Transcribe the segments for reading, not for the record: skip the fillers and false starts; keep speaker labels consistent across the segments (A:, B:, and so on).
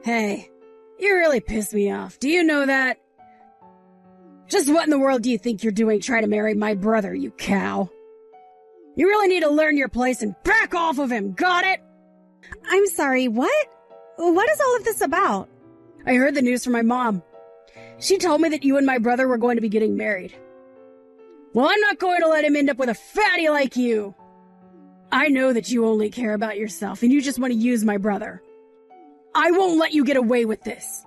A: Hey, you really piss me off. Do you know that? Just what in the world do you think you're doing trying to marry my brother, you cow? You really need to learn your place and back off of him, got it?
B: I'm sorry, what? What is all of this about?
A: I heard the news from my mom. She told me that you and my brother were going to be getting married. Well, I'm not going to let him end up with a fatty like you. I know that you only care about yourself and you just want to use my brother. I won't let you get away with this.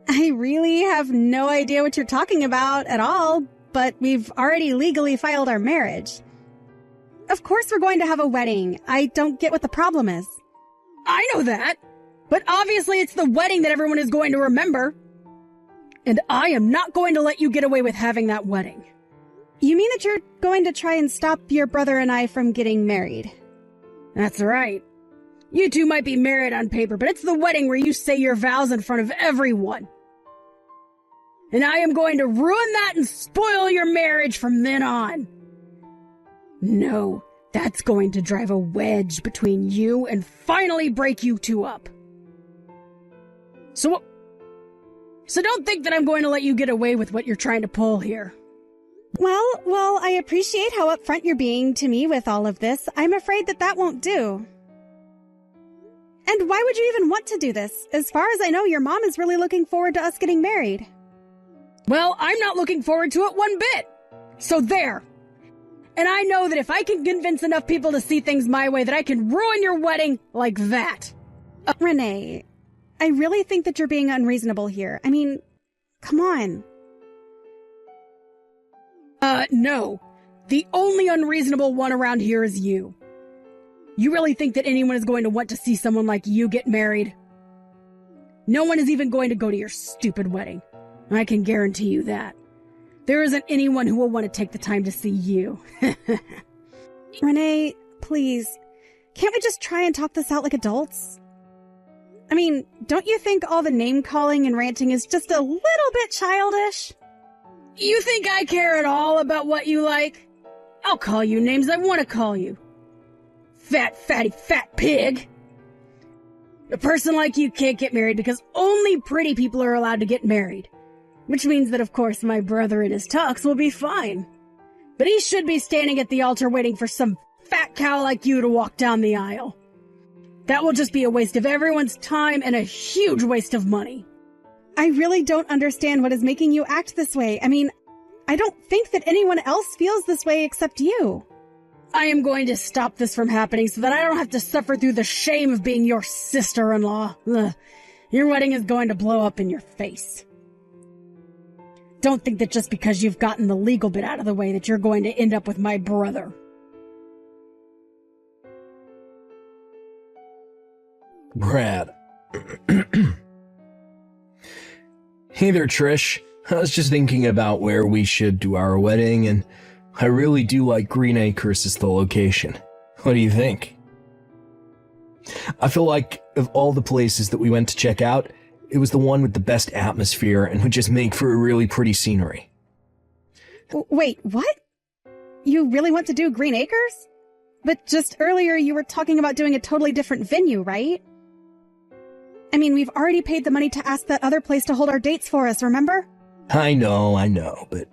B: I really have no idea what you're talking about at all, but we've already legally filed our marriage. Of course we're going to have a wedding. I don't get what the problem is.
A: I know that, but obviously it's the wedding that everyone is going to remember. And I am not going to let you get away with having that wedding.
B: You mean that you're going to try and stop your brother and I from getting married?
A: That's right. You two might be married on paper, but it's the wedding where you say your vows in front of everyone. And I am going to ruin that and spoil your marriage from then on. No, that's going to drive a wedge between you and finally break you two up. So don't think that I'm going to let you get away with what you're trying to pull here.
B: Well, I appreciate how upfront you're being to me with all of this. I'm afraid that won't do. And why would you even want to do this? As far as I know, your mom is really looking forward to us getting married.
A: Well, I'm not looking forward to it one bit. So there. And I know that if I can convince enough people to see things my way, that I can ruin your wedding like that.
B: Renee, I really think that you're being unreasonable here. I mean, come on.
A: No. The only unreasonable one around here is you. You really think that anyone is going to want to see someone like you get married? No one is even going to go to your stupid wedding. I can guarantee you that. There isn't anyone who will want to take the time to see you.
B: Renee, please, can't we just try and talk this out like adults? I mean, don't you think all the name-calling and ranting is just a little bit childish?
A: You think I care at all about what you like? I'll call you names I want to call you. Fat, fatty, fat pig. A person like you can't get married because only pretty people are allowed to get married. Which means that, of course, my brother in his tux will be fine. But he should be standing at the altar waiting for some fat cow like you to walk down the aisle. That will just be a waste of everyone's time and a huge waste of money.
B: I really don't understand what is making you act this way. I mean, I don't think that anyone else feels this way except you.
A: I am going to stop this from happening so that I don't have to suffer through the shame of being your sister-in-law. Ugh. Your wedding is going to blow up in your face. Don't think that just because you've gotten the legal bit out of the way that you're going to end up with my brother.
C: Brad. Hey there, Trish. I was just thinking about where we should do our wedding, and I really do like Green Acres as the location. What do you think? I feel like of all the places that we went to check out, it was the one with the best atmosphere and would just make for a really pretty scenery.
B: Wait, what? You really want to do Green Acres? But just earlier you were talking about doing a totally different venue, right? I mean, we've already paid the money to ask that other place to hold our dates for us, remember?
C: I know, but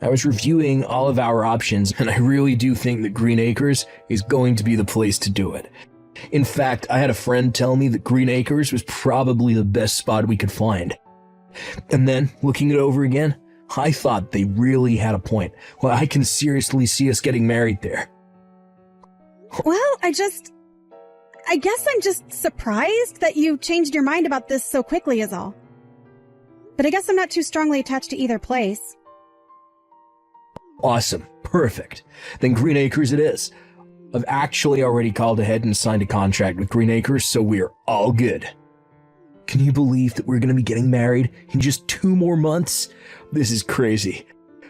C: I was reviewing all of our options, and I really do think that Green Acres is going to be the place to do it. In fact, I had a friend tell me that Green Acres was probably the best spot we could find. And then, looking it over again, I thought they really had a point. Well, I can seriously see us getting married there.
B: Well, I guess I'm just surprised that you changed your mind about this so quickly is all. But I guess I'm not too strongly attached to either place.
C: Awesome. Perfect. Then Green Acres it is. I've actually already called ahead and signed a contract with Green Acres, so we're all good. Can you believe that we're going to be getting married in just 2 more months? This is crazy.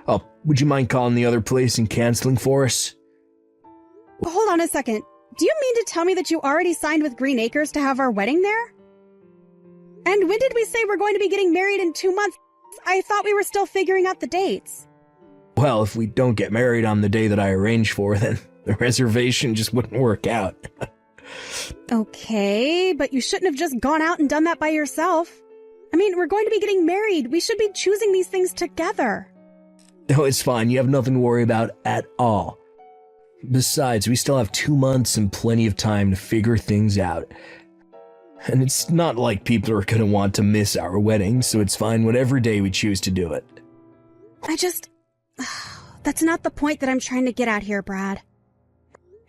C: Oh, would you mind calling the other place and canceling for us?
B: Hold on a second. Do you mean to tell me that you already signed with Green Acres to have our wedding there? And when did we say we're going to be getting married in 2 months? I thought we were still figuring out the dates.
C: Well, if we don't get married on the day that I arranged for, then the reservation just wouldn't work out.
B: Okay, but you shouldn't have just gone out and done that by yourself. I mean, we're going to be getting married. We should be choosing these things together.
C: No, it's fine. You have nothing to worry about at all. Besides, we still have 2 months and plenty of time to figure things out. And it's not like people are going to want to miss our wedding, so it's fine whatever day we choose to do it.
B: That's not the point that I'm trying to get at here, Brad.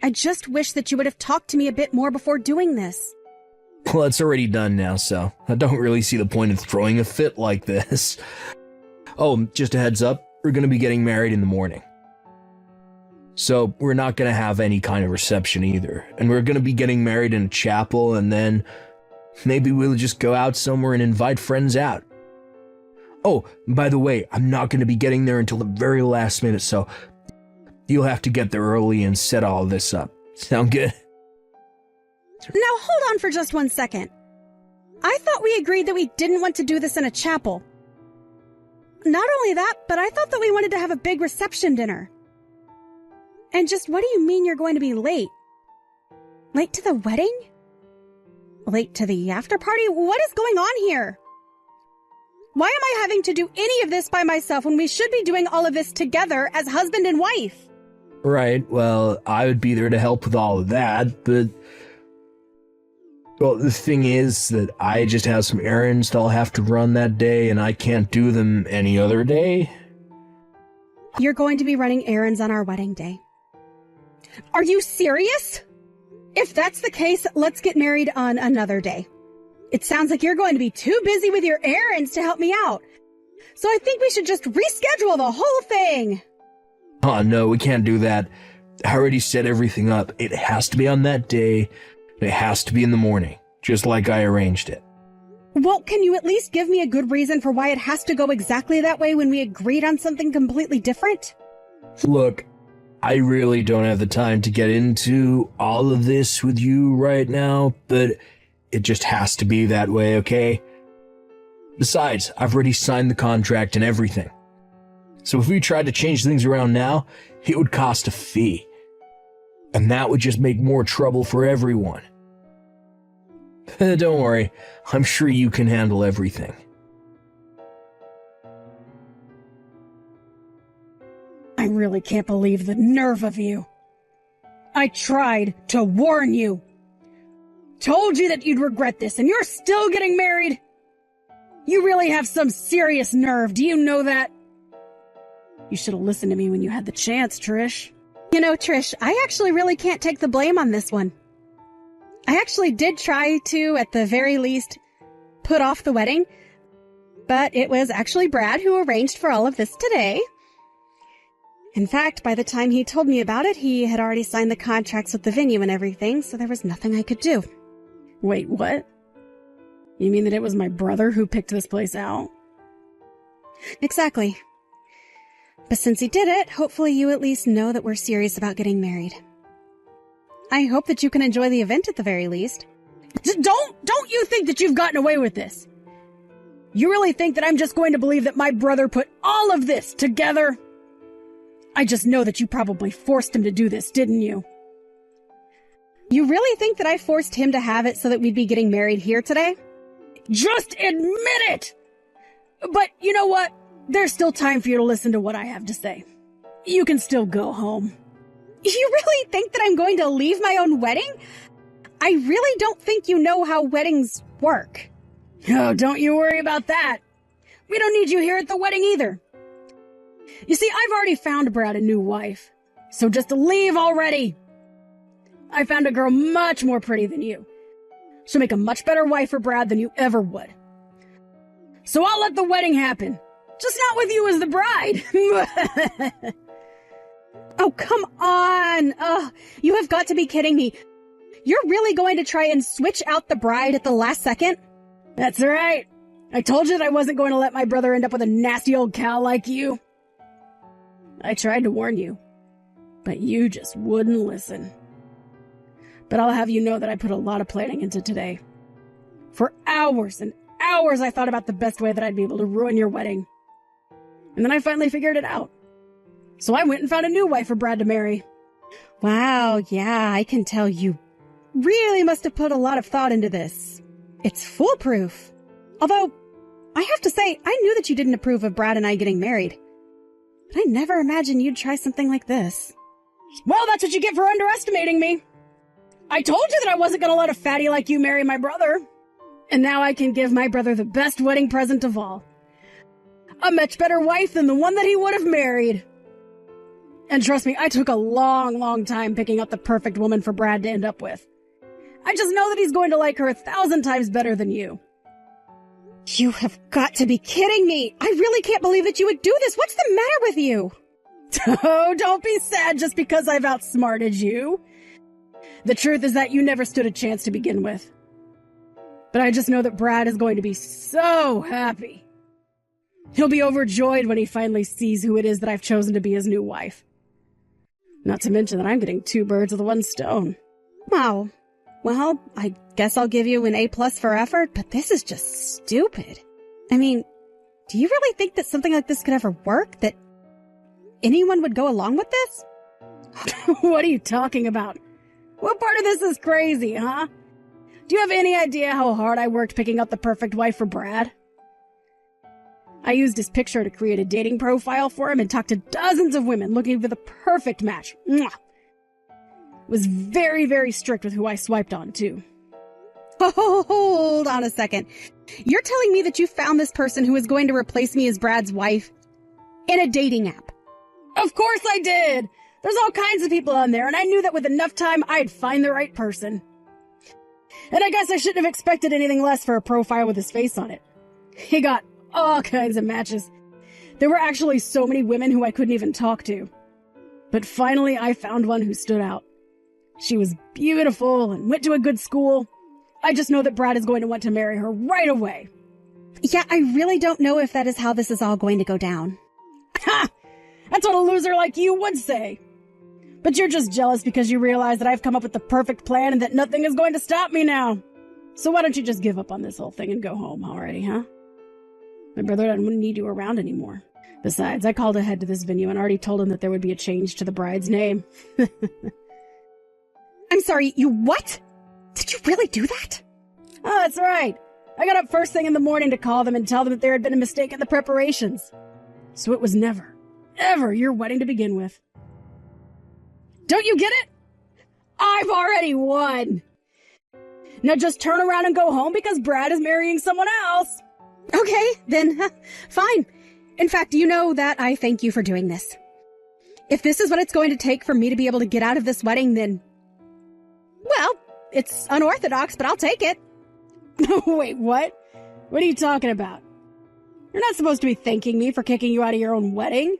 B: I just wish that you would have talked to me a bit more before doing this.
C: Well, it's already done now, so I don't really see the point of throwing a fit like this. Oh, just a heads up, we're going to be getting married in the morning. So we're not going to have any kind of reception either. And we're going to be getting married in a chapel, and then maybe we'll just go out somewhere and invite friends out. Oh, by the way, I'm not going to be getting there until the very last minute, so you'll have to get there early and set all this up. Sound good?
B: Now hold on for just 1 second. I thought we agreed that we didn't want to do this in a chapel. Not only that, but I thought that we wanted to have a big reception dinner. And just what do you mean you're going to be late? Late to the wedding? Late to the after party? What is going on here? Why am I having to do any of this by myself when we should be doing all of this together as husband and wife?
C: Right, well, I would be there to help with all of that, but... Well, the thing is that I just have some errands that I'll have to run that day, and I can't do them any other day.
B: You're going to be running errands on our wedding day. Are you serious? If that's the case, let's get married on another day. It sounds like you're going to be too busy with your errands to help me out. So I think we should just reschedule the whole thing.
C: Oh, no, we can't do that. I already set everything up. It has to be on that day. It has to be in the morning, just like I arranged it.
B: Well, can you at least give me a good reason for why it has to go exactly that way when we agreed on something completely different?
C: Look, I really don't have the time to get into all of this with you right now, but it just has to be that way, okay? Besides, I've already signed the contract and everything. So if we tried to change things around now, it would cost a fee. And that would just make more trouble for everyone. Don't worry, I'm sure you can handle everything.
A: I really can't believe the nerve of you. I tried to warn you. Told you that you'd regret this, and you're still getting married? You really have some serious nerve, do you know that? You should have listened to me when you had the chance, Trish.
B: You know, Trish, I actually really can't take the blame on this one. I actually did try to, at the very least, put off the wedding, but it was actually Brad who arranged for all of this today. In fact, by the time he told me about it, he had already signed the contracts with the venue and everything, so there was nothing I could do.
A: Wait, what? You mean that it was my brother who picked this place out?
B: Exactly. But since he did it, hopefully you at least know that we're serious about getting married. I hope that you can enjoy the event at the very least.
A: Don't you think that you've gotten away with this? You really think that I'm just going to believe that my brother put all of this together? I just know that you probably forced him to do this, didn't you?
B: You really think that I forced him to have it so that we'd be getting married here today?
A: Just admit it! But you know what? There's still time for you to listen to what I have to say. You can still go home.
B: You really think that I'm going to leave my own wedding? I really don't think you know how weddings work.
A: Oh, don't you worry about that. We don't need you here at the wedding either. You see, I've already found Brad a new wife. So just leave already. I found a girl much more pretty than you. She'll make a much better wife for Brad than you ever would. So I'll let the wedding happen. Just not with you as the bride.
B: Oh, come on. You have got to be kidding me. You're really going to try and switch out the bride at the last second?
A: That's right. I told you that I wasn't going to let my brother end up with a nasty old cow like you. I tried to warn you, but you just wouldn't listen. But I'll have you know that I put a lot of planning into today. For hours and hours I thought about the best way that I'd be able to ruin your wedding. And then I finally figured it out. So I went and found a new wife for Brad to marry.
B: Wow, yeah, I can tell you really must have put a lot of thought into this. It's foolproof. Although, I have to say, I knew that you didn't approve of Brad and I getting married. But I never imagined you'd try something like this.
A: Well, that's what you get for underestimating me. I told you that I wasn't going to let a fatty like you marry my brother. And now I can give my brother the best wedding present of all. A much better wife than the one that he would have married. And trust me, I took a long, long time picking out the perfect woman for Brad to end up with. I just know that he's going to like her 1,000 times better than you.
B: You have got to be kidding me. I really can't believe that you would do this. What's the matter with you?
A: Oh, don't be sad just because I've outsmarted you. The truth is that you never stood a chance to begin with. But I just know that Brad is going to be so happy. He'll be overjoyed when he finally sees who it is that I've chosen to be his new wife. Not to mention that I'm getting 2 birds with 1 stone.
B: Wow. Well, I guess I'll give you an A+ for effort, but this is just stupid. I mean, do you really think that something like this could ever work? That anyone would go along with this?
A: What are you talking about? What part of this is crazy, huh? Do you have any idea how hard I worked picking out the perfect wife for Brad? I used his picture to create a dating profile for him and talked to dozens of women looking for the perfect match. Mwah! Was very, very strict with who I swiped on, too.
B: Oh, hold on a second. You're telling me that you found this person who is going to replace me as Brad's wife in a dating app?
A: Of course I did! There's all kinds of people on there, and I knew that with enough time, I'd find the right person. And I guess I shouldn't have expected anything less for a profile with his face on it. He got all kinds of matches. There were actually so many women who I couldn't even talk to. But finally, I found one who stood out. She was beautiful and went to a good school. I just know that Brad is going to want to marry her right away.
B: Yeah, I really don't know if that is how this is all going to go down.
A: Ha! That's what a loser like you would say. But you're just jealous because you realize that I've come up with the perfect plan and that nothing is going to stop me now. So why don't you just give up on this whole thing and go home already, huh? My brother doesn't need you around anymore. Besides, I called ahead to this venue and already told him that there would be a change to the bride's name.
B: I'm sorry, you what? Did you really do that?
A: Oh, that's right. I got up first thing in the morning to call them and tell them that there had been a mistake in the preparations. So it was never, ever your wedding to begin with. Don't you get it? I've already won. Now just turn around and go home because Brad is marrying someone else.
B: Okay, then, fine. In fact, you know that I thank you for doing this. If this is what it's going to take for me to be able to get out of this wedding, then... well, it's unorthodox, but I'll take it.
A: Wait, what? What are you talking about? You're not supposed to be thanking me for kicking you out of your own wedding.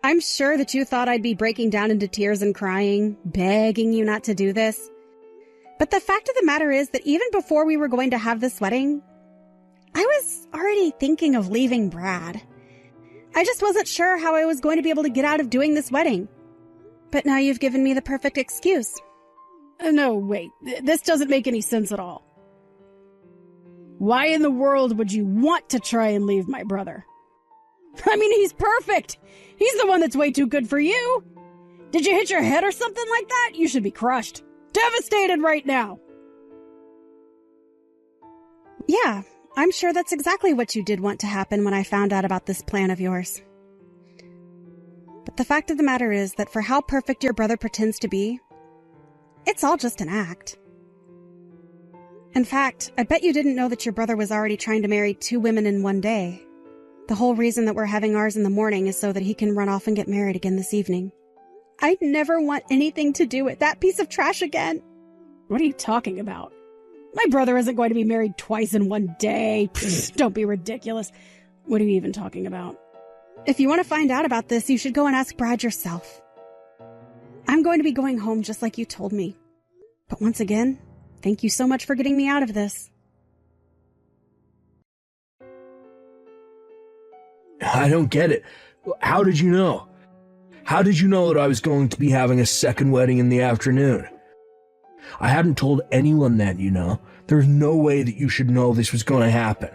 B: I'm sure that you thought I'd be breaking down into tears and crying, begging you not to do this. But the fact of the matter is that even before we were going to have this wedding, I was already thinking of leaving Brad. I just wasn't sure how I was going to be able to get out of doing this wedding. But now you've given me the perfect excuse.
A: No, wait. This doesn't make any sense at all. Why in the world would you want to try and leave my brother? I mean, he's perfect. He's the one that's way too good for you. Did you hit your head or something like that? You should be crushed. Devastated right now.
B: Yeah, I'm sure that's exactly what you did want to happen when I found out about this plan of yours. But the fact of the matter is that for how perfect your brother pretends to be, it's all just an act. In fact, I bet you didn't know that your brother was already trying to marry 2 women in one day. The whole reason that we're having ours in the morning is so that he can run off and get married again this evening. I'd never want anything to do with that piece of trash again.
A: What are you talking about? My brother isn't going to be married twice in one day. Pfft, don't be ridiculous. What are you even talking about?
B: If you want to find out about this, you should go and ask Brad yourself. I'm going to be going home just like you told me. But once again, thank you so much for getting me out of this.
C: I don't get it. How did you know? How did you know that I was going to be having a second wedding in the afternoon? I hadn't told anyone then, you know. There's no way that you should know this was going to happen.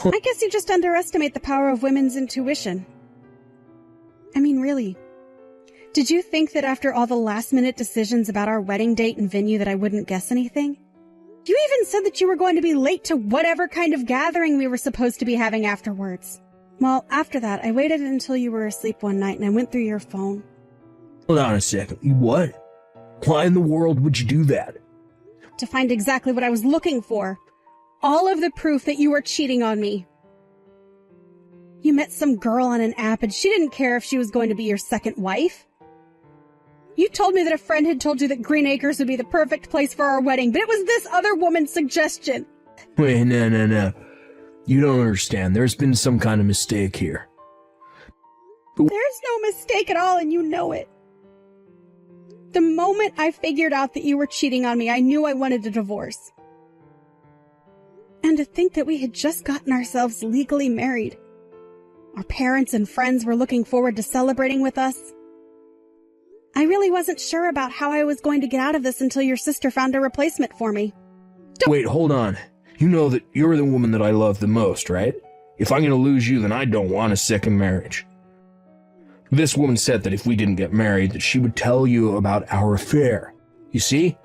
B: I guess you just underestimate the power of women's intuition. I mean, really. Did you think that after all the last-minute decisions about our wedding date and venue that I wouldn't guess anything? You even said that you were going to be late to whatever kind of gathering we were supposed to be having afterwards. Well, after that, I waited until you were asleep one night and I went through your phone.
C: Hold on a second. What? Why in the world would you do that?
B: To find exactly what I was looking for. All of the proof that you were cheating on me. You met some girl on an app and she didn't care if she was going to be your second wife. You told me that a friend had told you that Green Acres would be the perfect place for our wedding, but it was this other woman's suggestion.
C: Wait, no. You don't understand. There's been some kind of mistake here.
B: There's no mistake at all, and you know it. The moment I figured out that you were cheating on me, I knew I wanted a divorce. And to think that we had just gotten ourselves legally married. Our parents and friends were looking forward to celebrating with us. I really wasn't sure about how I was going to get out of this until your sister found a replacement for me.
C: Wait, hold on. You know that you're the woman that I love the most, right? If I'm going to lose you, then I don't want a second marriage. This woman said that if we didn't get married, that she would tell you about our affair. You see?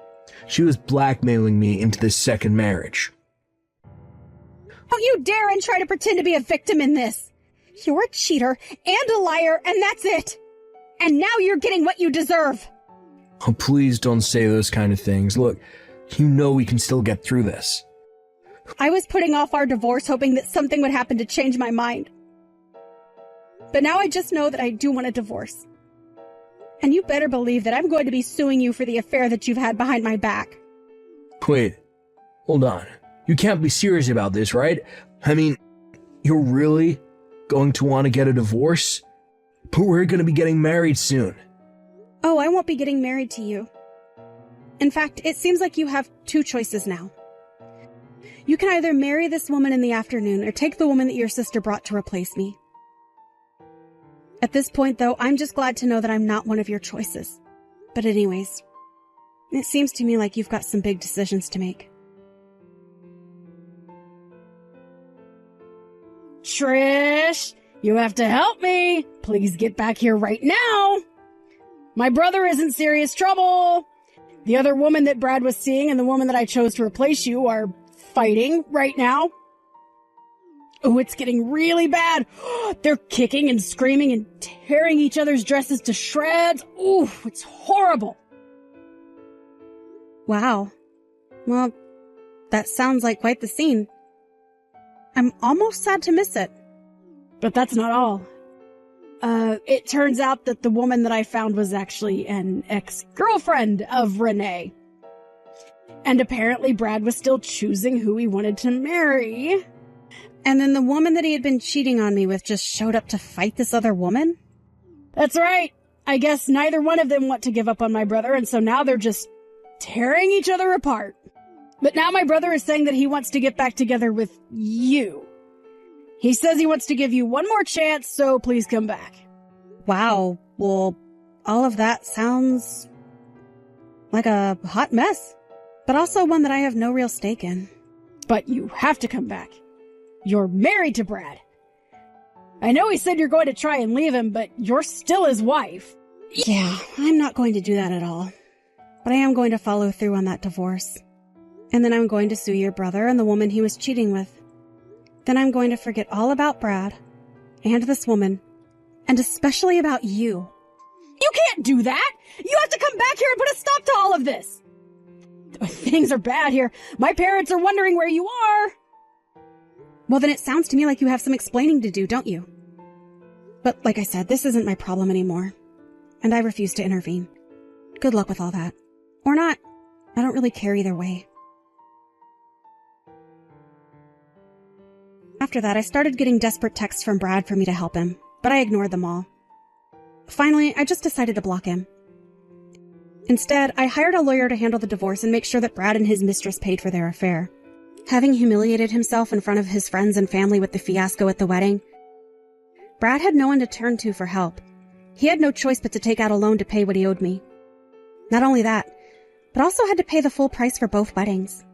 C: She was blackmailing me into this second marriage.
B: Don't you dare and try to pretend to be a victim in this. You're a cheater and a liar, and that's it. And now you're getting what you deserve.
C: Oh, please don't say those kind of things. Look, you know we can still get through this.
B: I was putting off our divorce hoping that something would happen to change my mind. But now I just know that I do want a divorce. And you better believe that I'm going to be suing you for the affair that you've had behind my back.
C: Wait, hold on. You can't be serious about this, right? I mean, you're really going to want to get a divorce? But we're going to be getting married soon.
B: Oh, I won't be getting married to you. In fact, it seems like you have two choices now. You can either marry this woman in the afternoon or take the woman that your sister brought to replace me. At this point, though, I'm just glad to know that I'm not one of your choices. But anyways, it seems to me like you've got some big decisions to make.
A: Trish, you have to help me. Please get back here right now. My brother is in serious trouble. The other woman that Brad was seeing and the woman that I chose to replace you are fighting right now. Oh, it's getting really bad. They're kicking and screaming and tearing each other's dresses to shreds. Ooh, it's horrible.
B: Wow. Well, that sounds like quite the scene. I'm almost sad to miss it.
A: But that's not all. It turns out that the woman that I found was actually an ex-girlfriend of Renee. And apparently Brad was still choosing who he wanted to marry.
B: And then the woman that he had been cheating on me with just showed up to fight this other woman?
A: That's right. I guess neither one of them want to give up on my brother, and so now they're just tearing each other apart. But now my brother is saying that he wants to get back together with you. He says he wants to give you one more chance, so please come back.
B: Wow. Well, all of that sounds like a hot mess, but also one that I have no real stake in.
A: But you have to come back. You're married to Brad. I know he said you're going to try and leave him, but you're still his wife.
B: Yeah, I'm not going to do that at all. But I am going to follow through on that divorce. And then I'm going to sue your brother and the woman he was cheating with. Then I'm going to forget all about Brad and this woman, and especially about you.
A: You can't do that! You have to come back here and put a stop to all of this! Things are bad here. My parents are wondering where you are.
B: Well, then it sounds to me like you have some explaining to do, don't you? But like I said, this isn't my problem anymore. And I refuse to intervene. Good luck with all that. Or not. I don't really care either way. After that, I started getting desperate texts from Brad for me to help him, but I ignored them all. Finally, I just decided to block him. Instead, I hired a lawyer to handle the divorce and make sure that Brad and his mistress paid for their affair. Having humiliated himself in front of his friends and family with the fiasco at the wedding, Brad had no one to turn to for help. He had no choice but to take out a loan to pay what he owed me. Not only that, but also had to pay the full price for both weddings.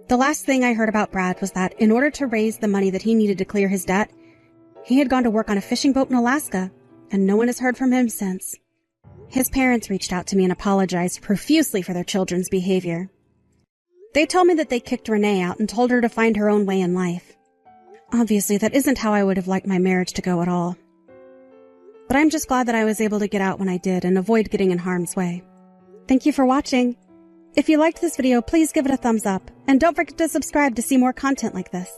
B: The last thing I heard about Brad was that, in order to raise the money that he needed to clear his debt, he had gone to work on a fishing boat in Alaska, and no one has heard from him since. His parents reached out to me and apologized profusely for their children's behavior. They told me that they kicked Renee out and told her to find her own way in life. Obviously, that isn't how I would have liked my marriage to go at all. But I'm just glad that I was able to get out when I did and avoid getting in harm's way. Thank you for watching. If you liked this video, please give it a thumbs up, and don't forget to subscribe to see more content like this.